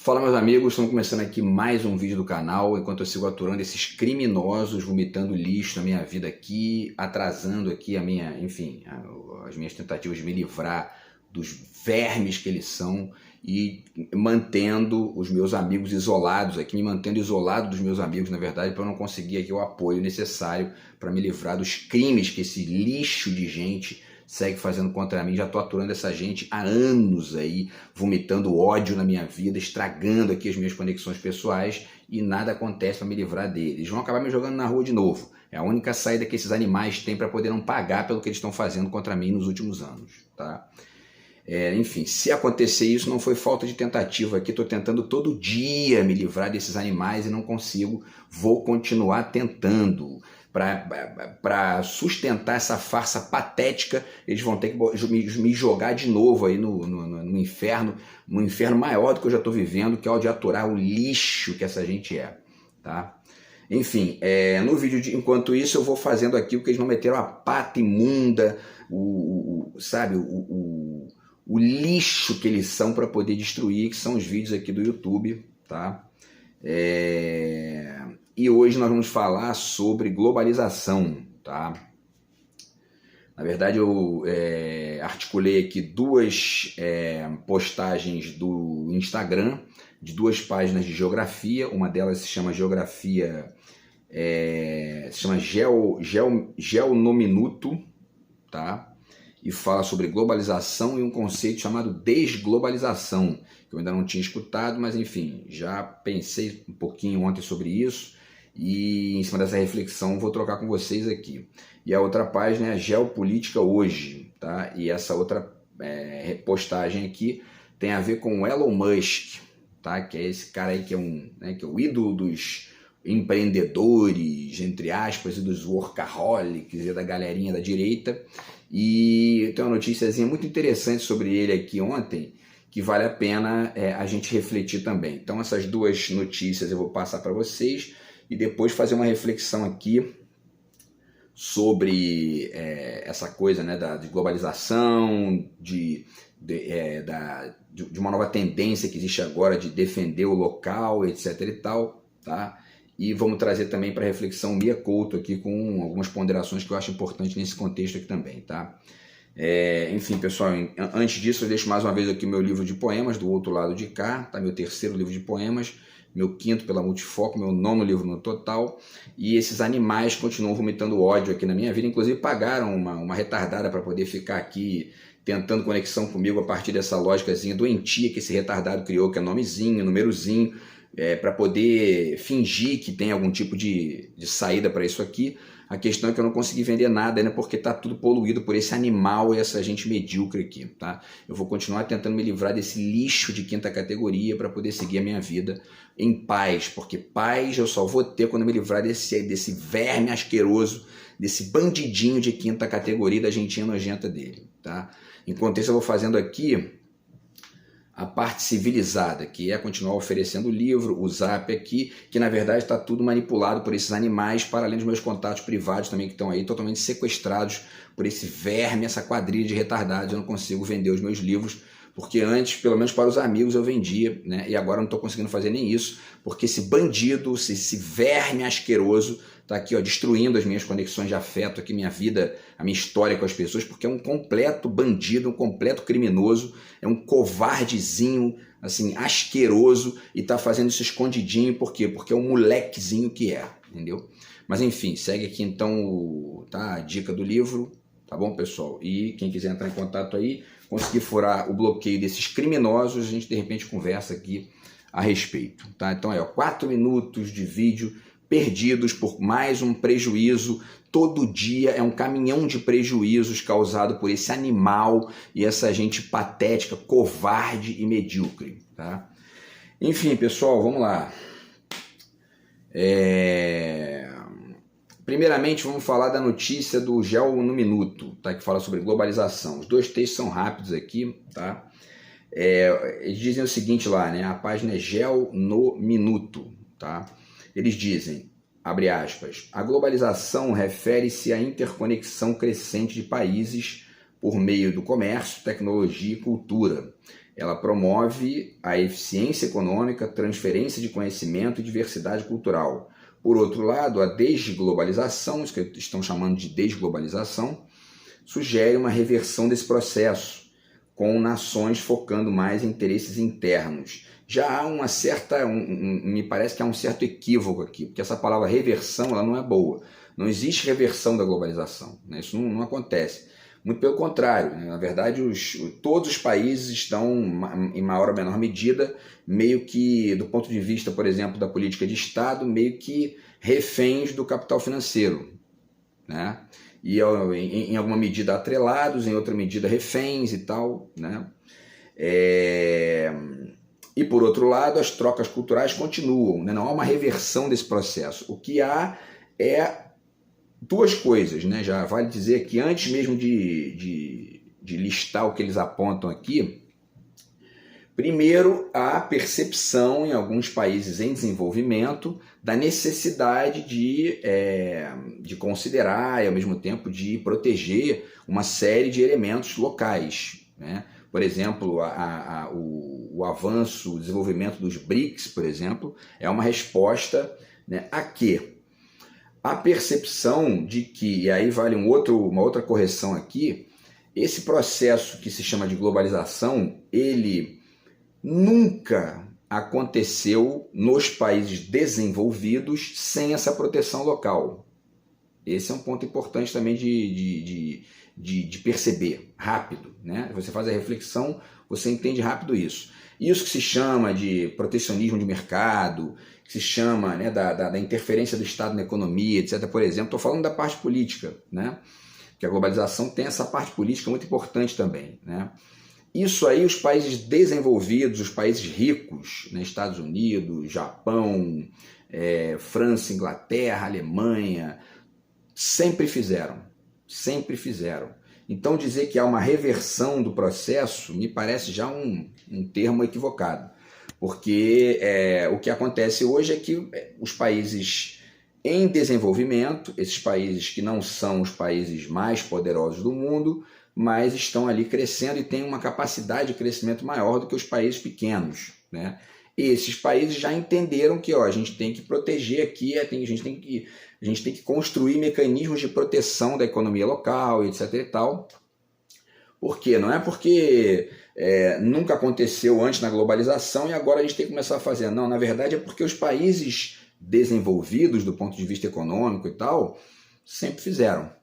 Fala, meus amigos, estamos começando aqui mais um vídeo do canal, enquanto eu sigo aturando esses criminosos vomitando lixo na minha vida aqui, atrasando aqui a minha, enfim, as minhas tentativas de me livrar dos vermes que eles são e mantendo os meus amigos isolados aqui, me mantendo isolado dos meus amigos, na verdade, para eu não conseguir aqui o apoio necessário para me livrar dos crimes que esse lixo de gente segue fazendo contra mim. Já estou aturando essa gente há anos aí, vomitando ódio na minha vida, estragando aqui as minhas conexões pessoais e nada acontece para me livrar deles. Eles vão acabar me jogando na rua de novo. É a única saída que esses animais têm para poder não pagar pelo que eles estão fazendo contra mim nos últimos anos, tá? Enfim, se acontecer isso, não foi falta de tentativa aqui, estou tentando todo dia me livrar desses animais e não consigo, vou continuar tentando. Para sustentar essa farsa patética, eles vão ter que me jogar de novo aí no inferno maior do que eu já estou vivendo, que é o de aturar o lixo que essa gente é, tá? Enfim, no vídeo, enquanto isso, eu vou fazendo aqui o que eles não meteram a pata imunda, sabe, o lixo que eles são para poder destruir, que são os vídeos aqui do YouTube, tá? E hoje nós vamos falar sobre globalização, tá? Na verdade, eu articulei aqui duas postagens do Instagram, de duas páginas de geografia. Uma delas se chama Geografia, se chama Geo no Minuto, tá? E fala sobre globalização e um conceito chamado desglobalização, que eu ainda não tinha escutado, mas enfim, já pensei um pouquinho ontem sobre isso e em cima dessa reflexão vou trocar com vocês aqui. E a outra página é a Geopolítica Hoje, tá? E essa outra postagem aqui tem a ver com o Elon Musk, tá? Que é esse cara aí que é que é o ídolo dos empreendedores, entre aspas, e dos workaholics e da galerinha da direita. E tem uma noticiazinha muito interessante sobre ele aqui ontem, que vale a pena a gente refletir também. Então essas duas notícias eu vou passar para vocês e depois fazer uma reflexão aqui sobre essa coisa, né, de globalização, de uma nova tendência que existe agora de defender o local, etc e tal, tá? E vamos trazer também para reflexão Mia Couto aqui com algumas ponderações que eu acho importante nesse contexto aqui também, tá? Enfim, pessoal, antes disso eu deixo mais uma vez aqui o meu livro de poemas do outro lado de cá, tá? Meu terceiro livro de poemas, meu quinto pela Multifoco, meu nono livro no total, e esses animais continuam vomitando ódio aqui na minha vida, inclusive pagaram uma retardada para poder ficar aqui tentando conexão comigo a partir dessa lógicazinha doentia que esse retardado criou, que é nomezinho, númerozinho, para poder fingir que tem algum tipo de saída para isso aqui. A questão é que eu não consegui vender nada, né, porque está tudo poluído por esse animal e essa gente medíocre aqui, tá? Eu vou continuar tentando me livrar desse lixo de quinta categoria para poder seguir a minha vida em paz, porque paz eu só vou ter quando eu me livrar desse verme asqueroso, desse bandidinho de quinta categoria, da gentinha nojenta dele, tá? Enquanto isso eu vou fazendo aqui a parte civilizada, que é continuar oferecendo o livro, o zap aqui, que na verdade está tudo manipulado por esses animais, para além dos meus contatos privados também que estão aí totalmente sequestrados por esse verme, essa quadrilha de retardados. Eu não consigo vender os meus livros, porque antes, pelo menos para os amigos, eu vendia, né? E agora eu não estou conseguindo fazer nem isso, porque esse bandido, esse verme asqueroso, está aqui, ó, destruindo as minhas conexões de afeto, aqui, minha vida, a minha história com as pessoas, porque é um completo bandido, um completo criminoso, é um covardezinho, assim, asqueroso, e está fazendo isso escondidinho. Por quê? Porque é um molequezinho que é, entendeu? Mas enfim, segue aqui então a dica do livro, tá bom, pessoal? E quem quiser entrar em contato aí, conseguir furar o bloqueio desses criminosos, a gente de repente conversa aqui a respeito, tá? Então 4 minutos de vídeo perdidos por mais um prejuízo. Todo dia é um caminhão de prejuízos causado por esse animal e essa gente patética, covarde e medíocre, tá? Enfim, pessoal, vamos lá. Primeiramente, vamos falar da notícia do Geo no Minuto, tá? Que fala sobre globalização. Os dois textos são rápidos aqui, tá? Eles dizem o seguinte lá, né? A página é Geo no Minuto, tá? Eles dizem, abre aspas, a globalização refere-se à interconexão crescente de países por meio do comércio, tecnologia e cultura. ela promove a eficiência econômica, transferência de conhecimento e diversidade cultural. Por outro lado, a desglobalização, isso que estão chamando de desglobalização, sugere uma reversão desse processo, com nações focando mais em interesses internos. Já há uma certa, me parece que há um certo equívoco aqui, porque essa palavra reversão ela não é boa. Não existe reversão da globalização, né? Isso não acontece. Muito pelo contrário, né? Na verdade, todos os países estão, em maior ou menor medida, meio que, do ponto de vista, por exemplo, da política de Estado, meio que reféns do capital financeiro, né? E em alguma medida atrelados, em outra medida reféns e tal, né? E por outro lado, as trocas culturais continuam, né? Não há uma reversão desse processo. O que há é duas coisas, né? Já vale dizer que antes mesmo de listar o que eles apontam aqui, primeiro, a percepção em alguns países em desenvolvimento da necessidade de considerar e, ao mesmo tempo, de proteger uma série de elementos locais, né? Por exemplo, o avanço, o desenvolvimento dos BRICS, por exemplo, é uma resposta, né, a quê? A percepção de que, e aí vale uma outra correção aqui, esse processo que se chama de globalização, ele nunca aconteceu nos países desenvolvidos sem essa proteção local. Esse é um ponto importante também de perceber rápido, né? Você faz a reflexão, você entende rápido isso. Isso que se chama de protecionismo de mercado, que se chama, né, da interferência do Estado na economia, etc. Por exemplo, estou falando da parte política, né? Que a globalização tem essa parte política muito importante também, né? Isso aí, os países desenvolvidos, os países ricos, né, Estados Unidos, Japão, França, Inglaterra, Alemanha, sempre fizeram. Então, dizer que há uma reversão do processo me parece já um termo equivocado, porque o que acontece hoje é que os países em desenvolvimento, esses países que não são os países mais poderosos do mundo, mas estão ali crescendo e têm uma capacidade de crescimento maior do que os países pequenos, né? Esses países já entenderam que a gente tem que proteger aqui, a gente tem que construir mecanismos de proteção da economia local, etc. e tal. Por quê? Não é porque nunca aconteceu antes na globalização e agora a gente tem que começar a fazer. Não, na verdade é porque os países desenvolvidos do ponto de vista econômico e tal sempre fizeram.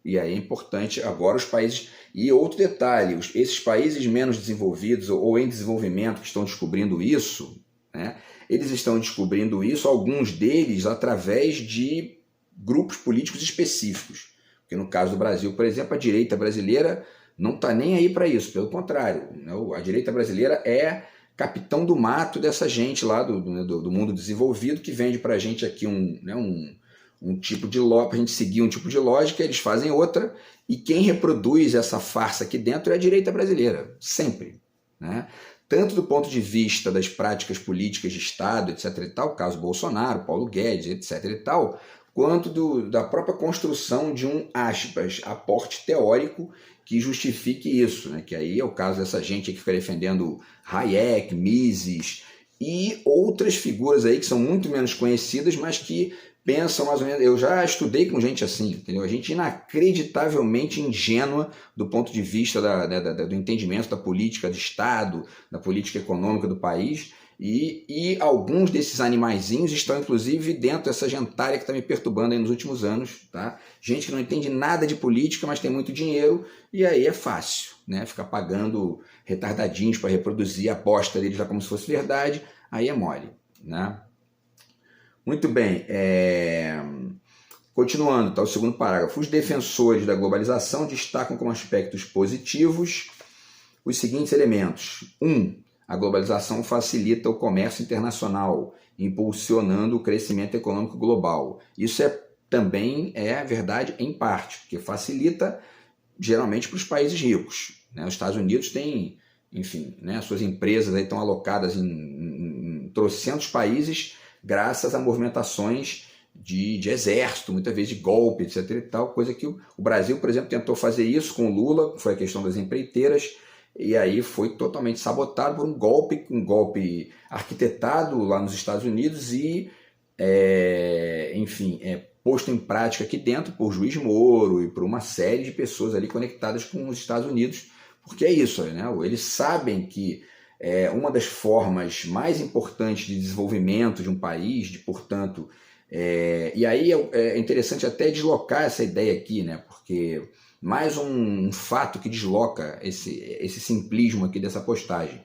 E aí é importante agora os países... E outro detalhe, esses países menos desenvolvidos ou em desenvolvimento que estão descobrindo isso, né, eles estão descobrindo isso, alguns deles, através de grupos políticos específicos. Porque no caso do Brasil, por exemplo, a direita brasileira não está nem aí para isso, pelo contrário. Né, a direita brasileira é capitão do mato dessa gente lá do mundo desenvolvido que vende para a gente aqui um tipo de lógica, para a gente seguir um tipo de lógica, eles fazem outra, e quem reproduz essa farsa aqui dentro é a direita brasileira, sempre, né? Tanto do ponto de vista das práticas políticas de Estado, etc. e tal, caso Bolsonaro, Paulo Guedes, etc. e tal, quanto da própria construção de aspas, aporte teórico que justifique isso, né? Que aí é o caso dessa gente que fica defendendo Hayek, Mises e outras figuras aí que são muito menos conhecidas, mas que pensam mais ou menos... Eu já estudei com gente assim, entendeu? A gente inacreditavelmente ingênua do ponto de vista do entendimento da política de Estado, da política econômica do país, e alguns desses animaizinhos estão, inclusive, dentro dessa gentalha que está me perturbando aí nos últimos anos, tá? Gente que não entende nada de política, mas tem muito dinheiro, e aí é fácil, né? Ficar pagando retardadinhos para reproduzir a aposta deles lá como se fosse verdade, aí é mole, né? Muito bem, continuando, tá, o segundo parágrafo. Os defensores da globalização destacam como aspectos positivos os seguintes elementos. 1. A globalização facilita o comércio internacional, impulsionando o crescimento econômico global. Isso também é verdade em parte, porque facilita geralmente para os países ricos, né? Os Estados Unidos têm, enfim, né, suas empresas aí estão alocadas em trocentos países, graças a movimentações de exército, muitas vezes de golpe, etc. e tal, coisa que o Brasil, por exemplo, tentou fazer isso com o Lula, foi a questão das empreiteiras, e aí foi totalmente sabotado por um golpe arquitetado lá nos Estados Unidos e, enfim, posto em prática aqui dentro por Juiz Moro e por uma série de pessoas ali conectadas com os Estados Unidos, porque é isso, né? Eles sabem que uma das formas mais importantes de desenvolvimento de um país, portanto, e aí é interessante até deslocar essa ideia aqui, né? Porque mais um fato que desloca esse simplismo aqui dessa postagem.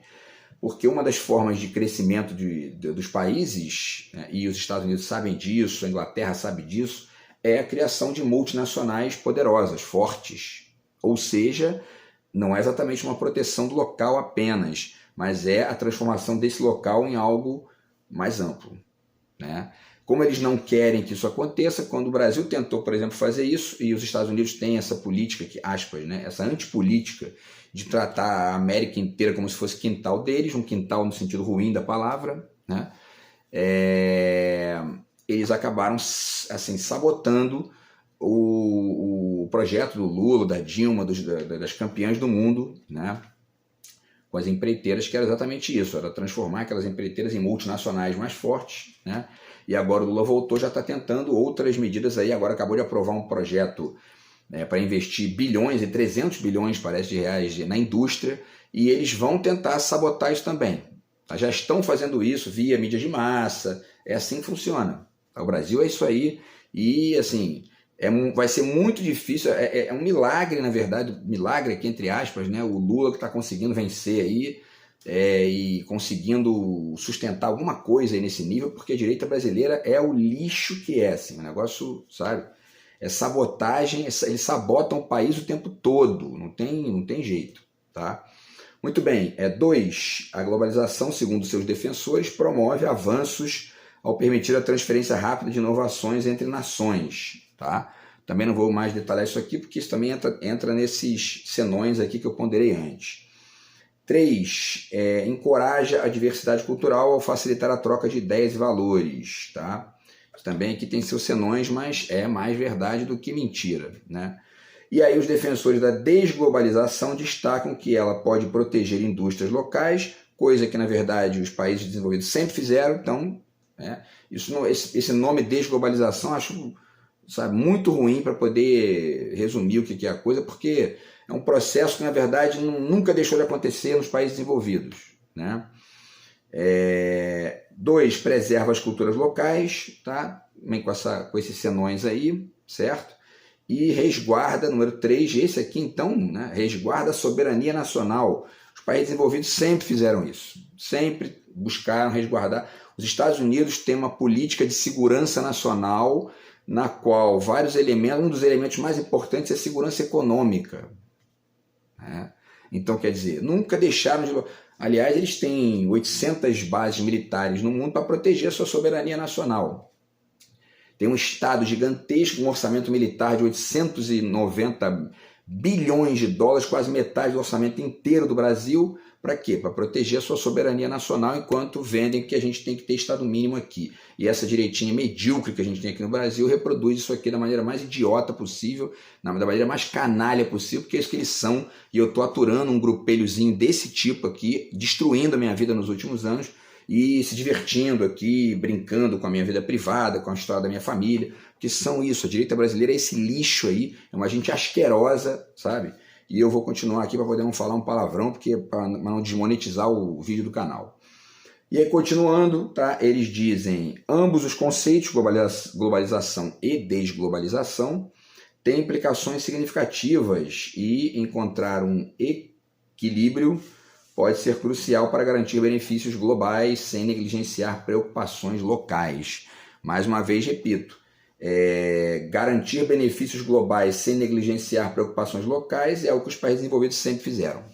Porque uma das formas de crescimento dos países, né, e os Estados Unidos sabem disso, a Inglaterra sabe disso, é a criação de multinacionais poderosas, fortes. Ou seja, não é exatamente uma proteção do local apenas, mas é a transformação desse local em algo mais amplo, né? Como eles não querem que isso aconteça, quando o Brasil tentou, por exemplo, fazer isso, e os Estados Unidos têm essa política, que, aspas, né, essa antipolítica de tratar a América inteira como se fosse quintal deles, um quintal no sentido ruim da palavra, né? Eles acabaram assim, sabotando o projeto do Lula, da Dilma, das campeãs do mundo, né? Com as empreiteiras, que era exatamente isso, era transformar aquelas empreiteiras em multinacionais mais fortes, né? E agora o Lula voltou, já está tentando outras medidas aí, agora acabou de aprovar um projeto para investir bilhões e 300 bilhões, parece, de reais na indústria, e eles vão tentar sabotar isso também. Já estão fazendo isso via mídia de massa, assim que funciona. O Brasil é isso aí, e assim, vai ser muito difícil, é um milagre, na verdade, milagre aqui entre aspas, né? O Lula que está conseguindo vencer aí, e conseguindo sustentar alguma coisa aí nesse nível, porque a direita brasileira é o lixo que é, assim, um negócio, sabe? É sabotagem, eles sabotam o país o tempo todo, não tem jeito, tá? Muito bem, 2. A globalização, segundo seus defensores, promove avanços ao permitir a transferência rápida de inovações entre nações, tá? Também não vou mais detalhar isso aqui, porque isso também entra nesses senões aqui que eu ponderei antes. 3. Encoraja a diversidade cultural ao facilitar a troca de ideias e valores, tá? Também aqui tem seus senões, mas é mais verdade do que mentira, né? E aí os defensores da desglobalização destacam que ela pode proteger indústrias locais, coisa que, na verdade, os países desenvolvidos sempre fizeram. Então, esse nome desglobalização acho, sabe, muito ruim para poder resumir o que é a coisa, porque é um processo que, na verdade, nunca deixou de acontecer nos países desenvolvidos, né? 2. Preserva as culturas locais, tá? Vem com esses senões aí, certo? E resguarda, número 3, esse aqui então, né? Resguarda a soberania nacional. Os países desenvolvidos sempre fizeram isso, sempre buscaram resguardar. Os Estados Unidos têm uma política de segurança nacional na qual um dos elementos mais importantes é a segurança econômica, né? Então, quer dizer, nunca deixaram de... Aliás, eles têm 800 bases militares no mundo para proteger a sua soberania nacional. Tem um Estado gigantesco, um orçamento militar de 890 bilhões de dólares, quase metade do orçamento inteiro do Brasil. Para quê? Para proteger a sua soberania nacional, enquanto vendem que a gente tem que ter Estado mínimo aqui. E essa direitinha medíocre que a gente tem aqui no Brasil reproduz isso aqui da maneira mais idiota possível, da maneira mais canalha possível, porque é isso que eles são. E eu estou aturando um grupelhozinho desse tipo aqui, destruindo a minha vida nos últimos anos, e se divertindo aqui, brincando com a minha vida privada, com a história da minha família, que são isso. A direita brasileira é esse lixo aí, é uma gente asquerosa, sabe? E eu vou continuar aqui para poder não falar um palavrão, porque para não desmonetizar o vídeo do canal. E aí, continuando, tá? Eles dizem, ambos os conceitos, globalização e desglobalização, têm implicações significativas e encontrar um equilíbrio pode ser crucial para garantir benefícios globais sem negligenciar preocupações locais. Mais uma vez, repito, garantir benefícios globais sem negligenciar preocupações locais é o que os países envolvidos sempre fizeram,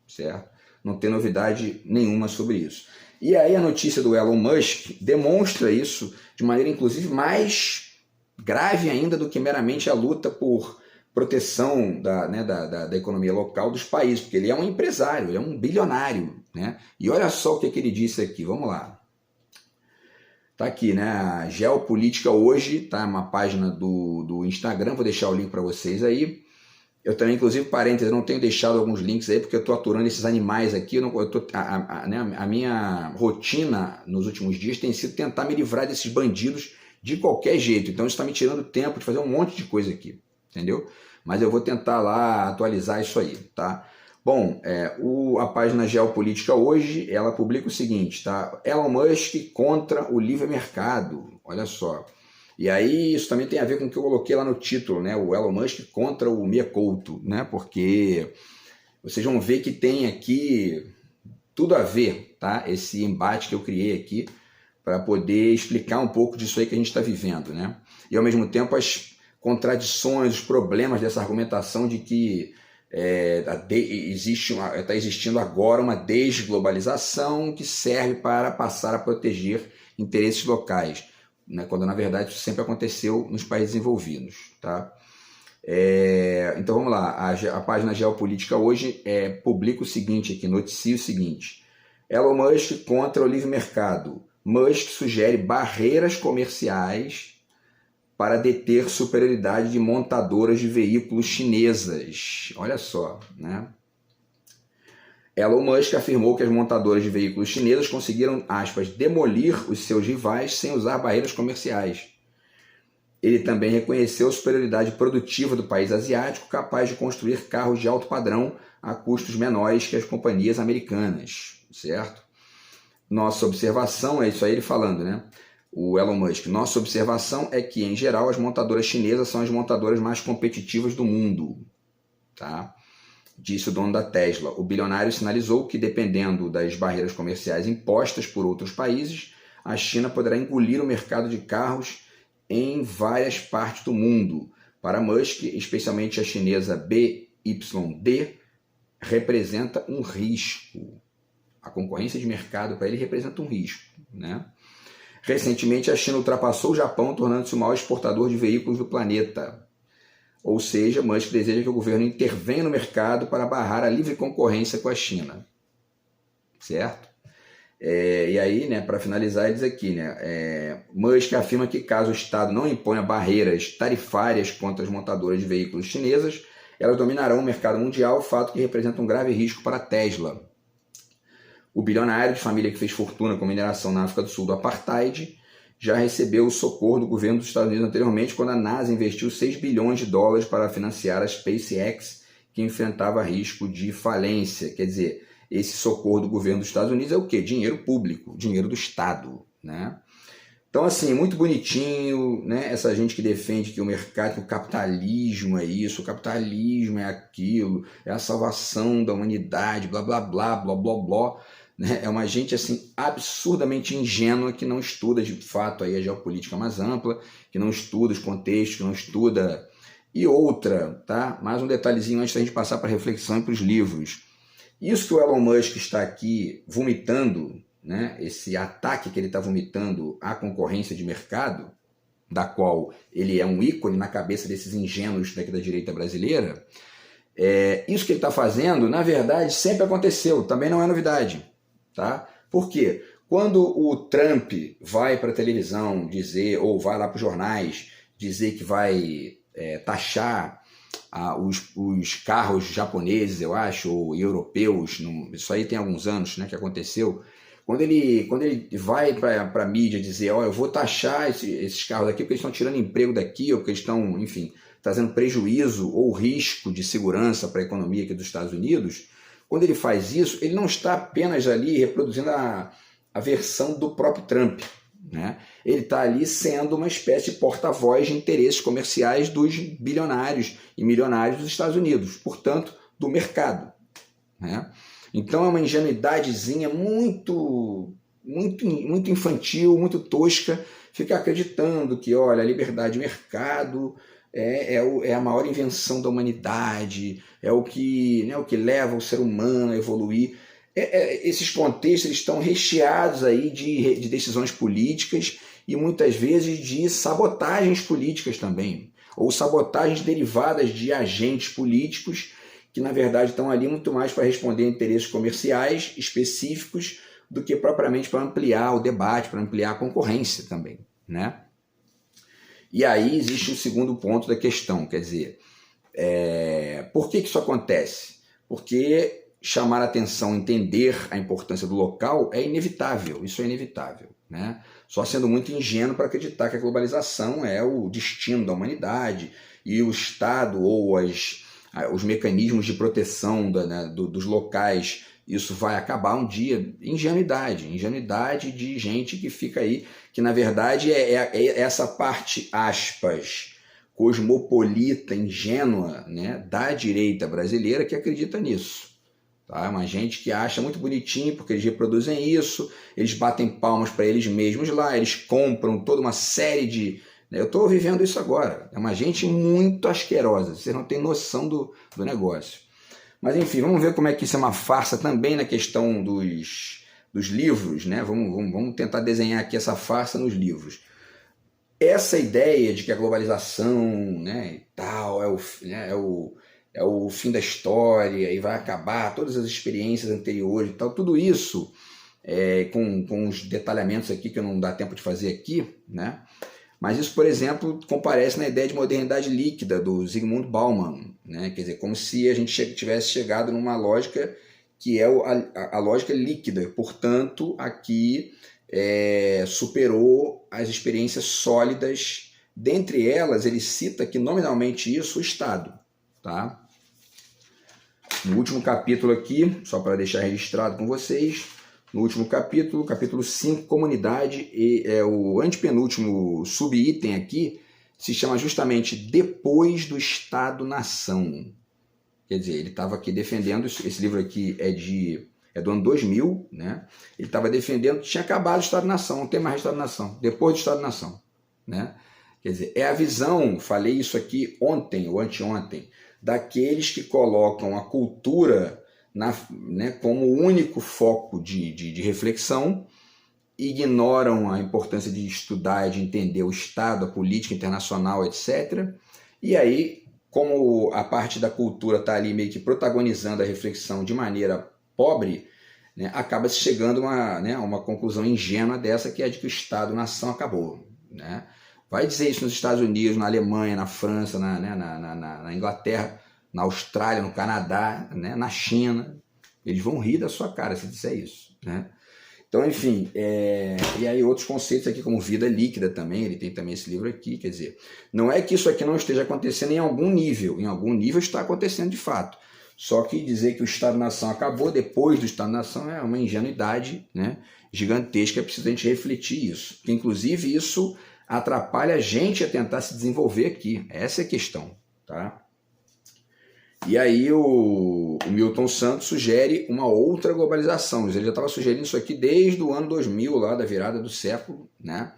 certo? Não tem novidade nenhuma sobre isso. E aí a notícia do Elon Musk demonstra isso de maneira, inclusive, mais grave ainda do que meramente a luta por proteção da economia local dos países, porque ele é um empresário, ele é um bilionário, né? E olha só o que ele disse aqui, vamos lá. Tá aqui, né? A Geopolítica Hoje, tá? Uma página do Instagram, vou deixar o link para vocês aí. Eu também, inclusive, parênteses, não tenho deixado alguns links aí, porque eu estou aturando esses animais aqui. A minha rotina nos últimos dias tem sido tentar me livrar desses bandidos de qualquer jeito. Então isso está me tirando tempo de fazer um monte de coisa aqui, entendeu? Mas eu vou tentar lá atualizar isso aí, tá? Bom, a página Geopolítica hoje, ela publica o seguinte, tá? Elon Musk contra o livre mercado, olha só. E aí isso também tem a ver com o que eu coloquei lá no título, né? O Elon Musk contra o Mia Couto, né? Porque vocês vão ver que tem aqui tudo a ver, tá? Esse embate que eu criei aqui para poder explicar um pouco disso aí que a gente está vivendo, né? E ao mesmo tempo as contradições, os problemas dessa argumentação de que está existindo agora uma desglobalização que serve para passar a proteger interesses locais, né, quando na verdade isso sempre aconteceu nos países desenvolvidos. Tá? Então vamos lá, a página Geopolítica hoje publica o seguinte aqui, noticia o seguinte: Elon Musk contra o livre mercado. Musk sugere barreiras comerciais para deter superioridade de montadoras de veículos chinesas. Olha só, né? Elon Musk afirmou que as montadoras de veículos chinesas conseguiram, aspas, demolir os seus rivais sem usar barreiras comerciais. Ele também reconheceu a superioridade produtiva do país asiático, capaz de construir carros de alto padrão a custos menores que as companhias americanas, certo? Nossa observação, é isso aí ele falando, né? O Elon Musk, nossa observação é que, em geral, as montadoras chinesas são as montadoras mais competitivas do mundo, tá? Disse o dono da Tesla. O bilionário sinalizou que, dependendo das barreiras comerciais impostas por outros países, a China poderá engolir o mercado de carros em várias partes do mundo. Para Musk, especialmente a chinesa BYD, representa um risco. A concorrência de mercado para ele representa um risco, né? Recentemente, a China ultrapassou o Japão, tornando-se o maior exportador de veículos do planeta. Ou seja, Musk deseja que o governo intervenha no mercado para barrar a livre concorrência com a China. Certo? E aí, né, para finalizar, ele diz aqui, né, Musk afirma que caso o Estado não imponha barreiras tarifárias contra as montadoras de veículos chinesas, elas dominarão o mercado mundial, fato que representa um grave risco para a Tesla. O bilionário de família que fez fortuna com mineração na África do Sul do Apartheid já recebeu o socorro do governo dos Estados Unidos anteriormente, quando a NASA investiu 6 bilhões de dólares para financiar a SpaceX, que enfrentava risco de falência. Quer dizer, esse socorro do governo dos Estados Unidos é o quê? Dinheiro público, dinheiro do Estado, né? Então, assim, muito bonitinho, né? Essa gente que defende que o mercado, que o capitalismo é isso, o capitalismo é aquilo, é a salvação da humanidade, blá, blá, blá, blá, blá, blá. Né? É uma gente assim absurdamente ingênua que não estuda de fato aí a geopolítica mais ampla, que não estuda os contextos, que não estuda. E outra, tá? Mais um detalhezinho antes da gente passar para a reflexão e para os livros. Isso que o Elon Musk está aqui vomitando, né? Esse ataque que ele está vomitando à concorrência de mercado, da qual ele é um ícone na cabeça desses ingênuos daqui da direita brasileira, isso que ele está fazendo, na verdade, sempre aconteceu, também não é novidade. Tá? Por quê? Quando o Trump vai para a televisão dizer, ou vai lá para os jornais dizer que vai taxar os carros japoneses, eu acho, ou europeus, isso aí tem alguns anos, né, que aconteceu. Quando ele vai para a mídia dizer, eu vou taxar esses carros aqui porque eles estão tirando emprego daqui, ou porque eles estão, enfim, trazendo prejuízo ou risco de segurança para a economia aqui dos Estados Unidos. Quando ele faz isso, ele não está apenas ali reproduzindo a versão do próprio Trump, né? Ele está ali sendo uma espécie de porta-voz de interesses comerciais dos bilionários e milionários dos Estados Unidos, portanto, do mercado, né? Então é uma ingenuidadezinha muito infantil, muito tosca, ficar acreditando que, olha, a liberdade de mercado é a maior invenção da humanidade, é o que leva o ser humano a evoluir. Esses contextos eles estão recheados aí de decisões políticas e muitas vezes de sabotagens políticas também, ou sabotagens derivadas de agentes políticos que na verdade estão ali muito mais para responder a interesses comerciais específicos do que propriamente para ampliar o debate, para ampliar a concorrência também, né? E aí existe o segundo ponto da questão, quer dizer, Por que isso acontece? Porque chamar a atenção, entender a importância do local é inevitável, isso é inevitável, né? Só sendo muito ingênuo para acreditar que a globalização é o destino da humanidade e o Estado ou os mecanismos de proteção dos locais, isso vai acabar um dia. Ingenuidade de gente que fica aí, que na verdade é essa parte, aspas, cosmopolita, ingênua, né, da direita brasileira que acredita nisso. Tá? Uma gente que acha muito bonitinho porque eles reproduzem isso, eles batem palmas para eles mesmos lá, eles compram toda uma série de... Eu estou vivendo isso agora. É uma gente muito asquerosa, vocês não têm noção do negócio. Mas enfim, vamos ver como é que isso é uma farsa também na questão dos livros, né? Vamos tentar desenhar aqui essa farsa nos livros. Essa ideia de que a globalização, né, e tal, é o fim da história e vai acabar todas as experiências anteriores e tal, tudo isso, com os detalhamentos aqui que não dá tempo de fazer aqui, né? Mas isso, por exemplo, comparece na ideia de modernidade líquida do Zygmunt Bauman, né? Quer dizer, como se a gente tivesse chegado numa lógica que é a lógica líquida, portanto, aqui superou as experiências sólidas. Dentre elas, ele cita aqui nominalmente isso, o Estado. Tá? No último capítulo aqui, só para deixar registrado com vocês, no último capítulo, capítulo 5, comunidade, e o antepenúltimo subitem aqui se chama justamente Depois do Estado-nação. Quer dizer, ele estava aqui defendendo, esse livro aqui é do ano 2000, né? Ele estava defendendo que tinha acabado o Estado-nação, não tem mais Estado-nação, depois do Estado-nação, né? Quer dizer, é a visão, falei isso aqui ontem ou anteontem, daqueles que colocam a cultura né, como o único foco de reflexão, ignoram a importância de estudar e de entender o Estado, a política internacional, etc. E aí, como a parte da cultura está ali meio que protagonizando a reflexão de maneira pobre, né, acaba se chegando a uma conclusão ingênua dessa, que é de que o Estado-nação acabou. Né? Vai dizer isso nos Estados Unidos, na Alemanha, na França, na Inglaterra, na Austrália, no Canadá, né, na China. Eles vão rir da sua cara se disser isso. Né? Então, enfim, e aí outros conceitos aqui, como vida líquida também, ele tem também esse livro aqui, quer dizer, não é que isso aqui não esteja acontecendo em algum nível está acontecendo de fato. Só que dizer que o Estado-nação acabou depois do Estado-nação é uma ingenuidade, né, gigantesca, é preciso a gente refletir isso. Porque, inclusive, isso atrapalha a gente a tentar se desenvolver aqui. Essa é a questão. Tá? E aí o Milton Santos sugere uma outra globalização. Ele já estava sugerindo isso aqui desde o ano 2000, lá da virada do século. Né?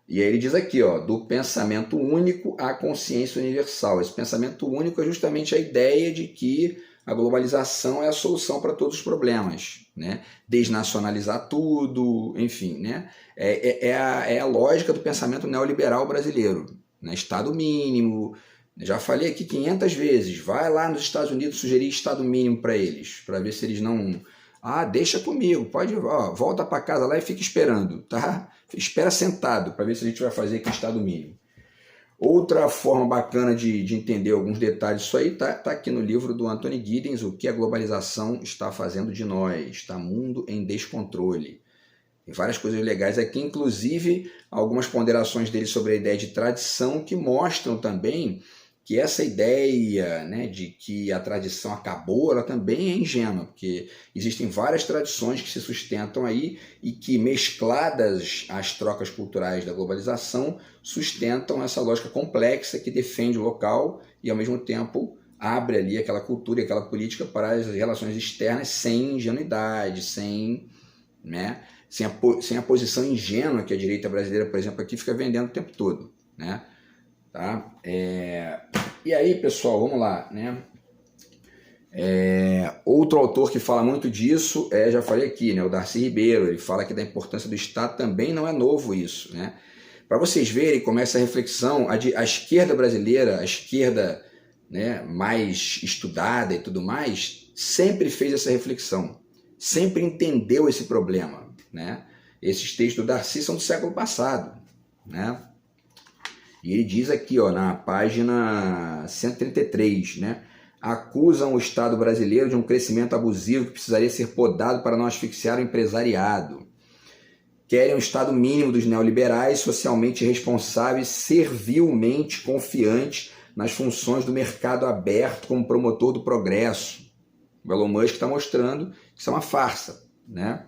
E aí ele diz aqui, ó, do pensamento único à consciência universal. Esse pensamento único é justamente a ideia de que a globalização é a solução para todos os problemas. Né? Desnacionalizar tudo, enfim. Né? É a lógica do pensamento neoliberal brasileiro. Né? Estado mínimo. Já falei aqui 500 vezes. Vai lá nos Estados Unidos sugerir Estado mínimo para eles, para ver se eles não... Ah, deixa comigo, pode, ó, volta para casa lá e fica esperando, tá? Espera sentado para ver se a gente vai fazer aqui Estado mínimo. Outra forma bacana de entender alguns detalhes disso aí tá aqui no livro do Anthony Giddens, O que a globalização está fazendo de nós, está mundo em descontrole. Tem várias coisas legais aqui, inclusive algumas ponderações dele sobre a ideia de tradição que mostram também que essa ideia, né, de que a tradição acabou, ela também é ingênua, porque existem várias tradições que se sustentam aí e que, mescladas às trocas culturais da globalização, sustentam essa lógica complexa que defende o local e, ao mesmo tempo, abre ali aquela cultura e aquela política para as relações externas sem ingenuidade, sem a posição ingênua que a direita brasileira, por exemplo, aqui fica vendendo o tempo todo. Né? Tá? E aí, pessoal, vamos lá, né? Outro autor que fala muito disso já falei aqui, né? O Darcy Ribeiro. Ele fala que da importância do Estado também não é novo isso, né? Para vocês verem como essa reflexão, a esquerda brasileira, a esquerda, né, mais estudada e tudo mais, sempre fez essa reflexão, sempre entendeu esse problema, né? Esses textos do Darcy são do século passado, né? E ele diz aqui, ó, na página 133, né? Acusam o Estado brasileiro de um crescimento abusivo que precisaria ser podado para não asfixiar o empresariado. Querem um Estado mínimo dos neoliberais, socialmente responsáveis, servilmente confiante nas funções do mercado aberto como promotor do progresso. O Elon Musk está mostrando que isso é uma farsa, né?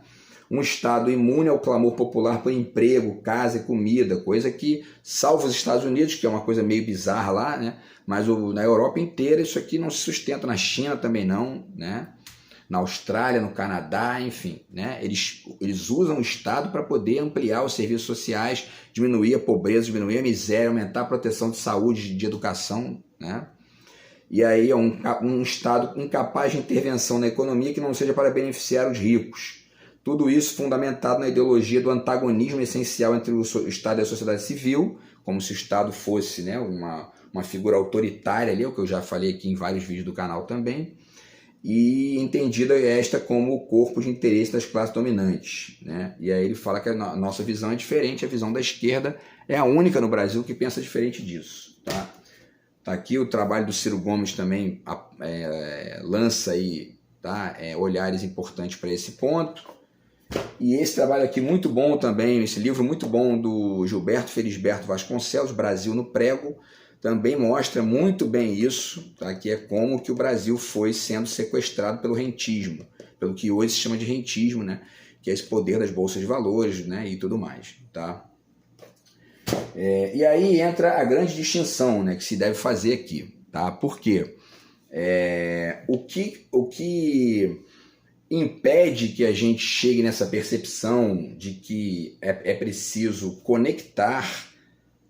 Um Estado imune ao clamor popular por emprego, casa e comida, coisa que, salvo os Estados Unidos, que é uma coisa meio bizarra lá, né? Mas na Europa inteira isso aqui não se sustenta, na China também não, né? Na Austrália, no Canadá, enfim, né? Eles usam o Estado para poder ampliar os serviços sociais, diminuir a pobreza, diminuir a miséria, aumentar a proteção de saúde, de educação, né? E aí é um Estado incapaz de intervenção na economia que não seja para beneficiar os ricos. Tudo isso fundamentado na ideologia do antagonismo essencial entre o Estado e a sociedade civil, como se o Estado fosse, né, uma figura autoritária ali, o que eu já falei aqui em vários vídeos do canal também, e entendida esta como o corpo de interesse das classes dominantes, né? E aí ele fala que a nossa visão é diferente, a visão da esquerda é a única no Brasil que pensa diferente disso, tá? Tá aqui o trabalho do Ciro Gomes também lança aí, tá? Olhares importantes para esse ponto. E esse trabalho aqui muito bom também, esse livro muito bom do Gilberto Felisberto Vasconcelos, Brasil no Prego, também mostra muito bem isso, tá? Que é como que o Brasil foi sendo sequestrado pelo rentismo, pelo que hoje se chama de rentismo, né? Que é esse poder das bolsas de valores, né? E tudo mais, tá? E aí entra a grande distinção, né, que se deve fazer aqui, tá? Por quê? O que impede que a gente chegue nessa percepção de que é preciso conectar,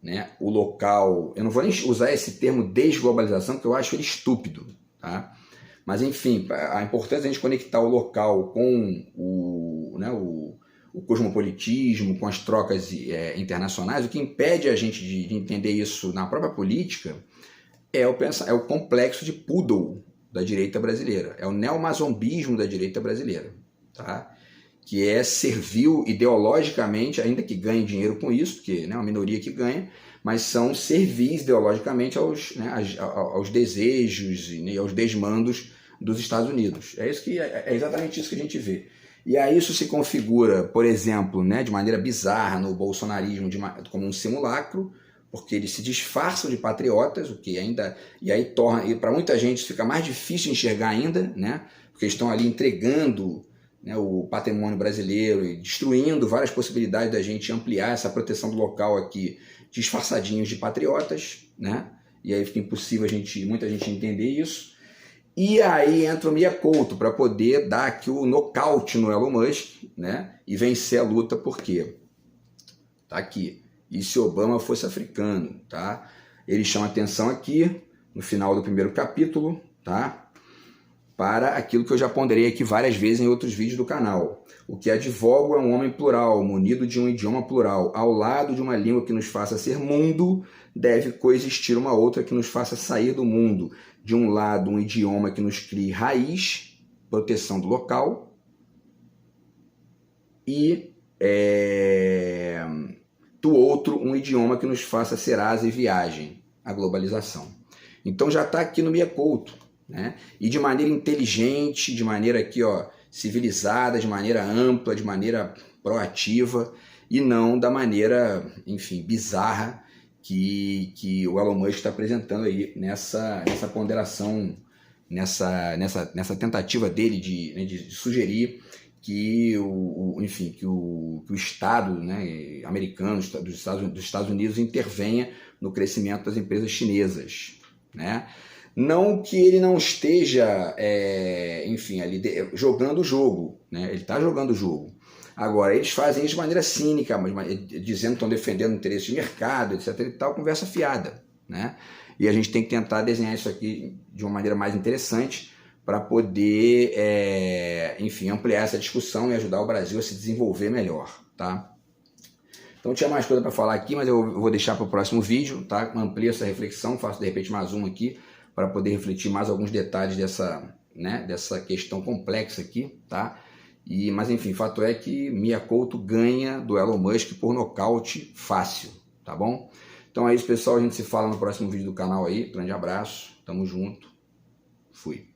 né, o local, eu não vou nem usar esse termo desglobalização, porque eu acho ele estúpido, tá? Mas enfim, a importância de a gente conectar o local com o cosmopolitismo, com as trocas internacionais, o que impede a gente de entender isso na própria política é o complexo de Poodle da direita brasileira, é o neomazombismo da direita brasileira, tá? Que é servil ideologicamente, ainda que ganhe dinheiro com isso, porque é uma minoria que ganha, mas são servis ideologicamente aos desejos e aos desmandos dos Estados Unidos. É exatamente isso que a gente vê. E aí isso se configura, por exemplo, né, de maneira bizarra no bolsonarismo como um simulacro, porque eles se disfarçam de patriotas, o que ainda... E aí torna... E para muita gente isso fica mais difícil de enxergar ainda, né, porque estão ali entregando, né, o patrimônio brasileiro e destruindo várias possibilidades da gente ampliar essa proteção do local aqui, disfarçadinhos de patriotas, né, e aí fica impossível muita gente entender isso. E aí entra o Mia Couto para poder dar aqui o nocaute no Elon Musk, né, e vencer a luta, por quê? Tá aqui. E se Obama fosse africano, tá? Ele chama atenção aqui, no final do primeiro capítulo, tá? Para aquilo que eu já ponderei aqui várias vezes em outros vídeos do canal. O que advogo é um homem plural, munido de um idioma plural. Ao lado de uma língua que nos faça ser mundo, deve coexistir uma outra que nos faça sair do mundo. De um lado, um idioma que nos crie raiz, proteção do local, e do outro, um idioma que nos faça ser asa e viagem, a globalização. Então já está aqui no Mia Couto, né? E de maneira inteligente, de maneira aqui, ó, civilizada, de maneira ampla, de maneira proativa, e não da maneira, enfim, bizarra que o Elon Musk está apresentando aí nessa ponderação, nessa tentativa dele de sugerir que o Estado, né, americano, dos Estados Unidos, intervenha no crescimento das empresas chinesas, né? Não que ele não esteja, enfim, ali jogando o jogo, né? Ele está jogando o jogo. Agora, eles fazem isso de maneira cínica, dizendo que estão defendendo o interesse de mercado, etc. e tal, conversa fiada, né? E a gente tem que tentar desenhar isso aqui de uma maneira mais interessante, para poder, enfim, ampliar essa discussão e ajudar o Brasil a se desenvolver melhor, tá? Então tinha mais coisa para falar aqui, mas eu vou deixar para o próximo vídeo, tá? Amplio essa reflexão, faço de repente mais um aqui, para poder refletir mais alguns detalhes dessa questão complexa aqui, tá? Mas enfim, fato é que Mia Couto ganha do Elon Musk por nocaute fácil, tá bom? Então é isso, pessoal. A gente se fala no próximo vídeo do canal aí. Grande abraço. Tamo junto. Fui.